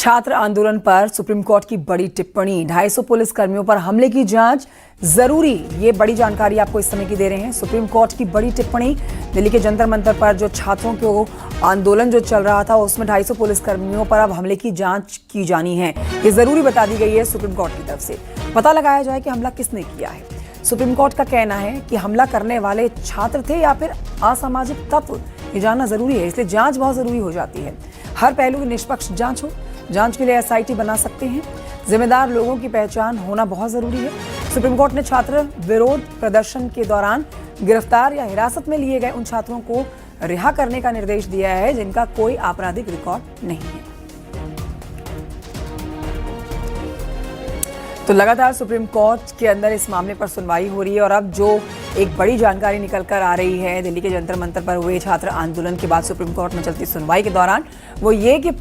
छात्र आंदोलन पर सुप्रीम कोर्ट की बड़ी टिप्पणी। 250 पुलिस कर्मियों पर हमले की जांच जरूरी, ये बड़ी जानकारी आपको इस समय की दे रहे हैं। सुप्रीम कोर्ट की बड़ी टिप्पणी। दिल्ली के जंतर मंतर पर जो छात्रों को आंदोलन जो चल रहा था उसमें 250 पुलिस कर्मियों पर अब हमले की जांच की जानी है, ये जरूरी बता दी गई है सुप्रीम कोर्ट की तरफ से। पता लगाया जाए कि हमला किसने किया है। सुप्रीम कोर्ट का कहना है कि हमला करने वाले छात्र थे या फिर असामाजिक तत्व, ये जानना जरूरी है, इसलिए जांच बहुत जरूरी हो जाती है। हर पहलू की निष्पक्ष जांच हो, जांच के लिए एसआईटी बना सकते हैं। जिम्मेदार लोगों की पहचान होना बहुत जरूरी है। सुप्रीम कोर्ट ने छात्र विरोध प्रदर्शन के दौरान गिरफ्तार या हिरासत में लिए गए उन छात्रों को रिहा करने का निर्देश दिया है जिनका कोई आपराधिक रिकॉर्ड नहीं है। तो लगातार सुप्रीम कोर्ट के अंदर इस मामले पर सुनवाई हो रही है और अब जो एक बड़ी जानकारी निकल कर आ रही है दिल्ली के जंतर मंतर पर हुए छात्र आंदोलन के बाद सुप्रीम कोर्ट में चलती सुनवाई के दौरान, वो ये कि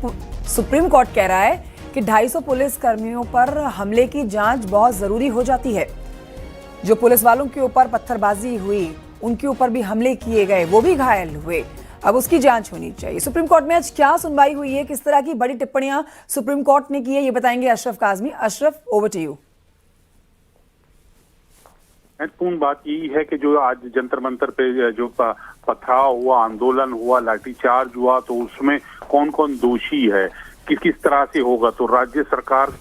सुप्रीम कोर्ट कह रहा है कि 250 पुलिस कर्मियों पर हमले की जांच बहुत जरूरी हो जाती है। जो पुलिस वालों के ऊपर पत्थरबाजी हुई, उनके ऊपर भी हमले किए गए, वो भी घायल हुए, अब उसकी जांच होनी चाहिए। सुप्रीम कोर्ट में आज क्या सुनवाई हुई है, किस तरह की बड़ी टिप्पणियां सुप्रीम कोर्ट ने की है, ये बताएंगे Ashraf Kazmi. Ashraf, over to you. महत्वपूर्ण बात यही है कि जो आज जंतर मंतर पे जो पथराव हुआ, आंदोलन हुआ, लाठीचार्ज हुआ, तो उसमें कौन कौन दोषी है, किस किस तरह से होगा। तो राज्य सरकार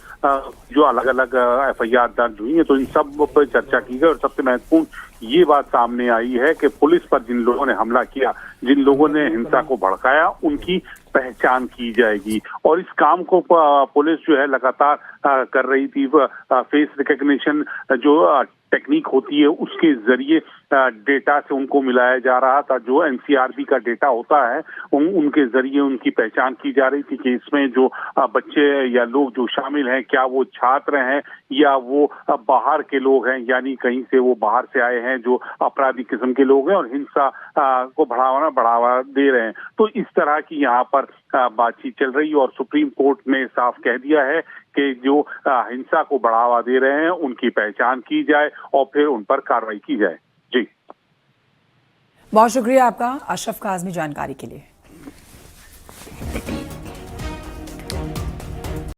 जो अलग अलग एफआईआर दर्ज हुई है, तो इन सब पर चर्चा की गई और सबसे महत्वपूर्ण ये बात सामने आई है कि पुलिस पर जिन लोगों ने हमला किया, जिन लोगों ने हिंसा को भड़काया, उनकी पहचान की जाएगी। और इस काम को पुलिस जो है लगातार कर रही थी। फेस रिकग्निशन जो टेक्निक होती है उसके जरिए डेटा से उनको मिलाया जा रहा था। जो एनसीआरबी का डेटा होता है उनके जरिए उनकी पहचान की जा रही थी कि इसमें जो बच्चे या लोग जो शामिल हैं, क्या वो छात्र हैं या वो बाहर के लोग हैं, यानी कहीं से वो बाहर से आए हैं जो अपराधी किस्म के लोग हैं और हिंसा को बढ़ावा दे रहे हैं। तो इस तरह की यहाँ पर बातचीत चल रही है और सुप्रीम कोर्ट ने साफ कह दिया है कि जो हिंसा को बढ़ावा दे रहे हैं उनकी पहचान की जाए और फिर उन पर कार्रवाई की जाए। जी, बहुत शुक्रिया आपका अशरफ काज़मी जानकारी के लिए।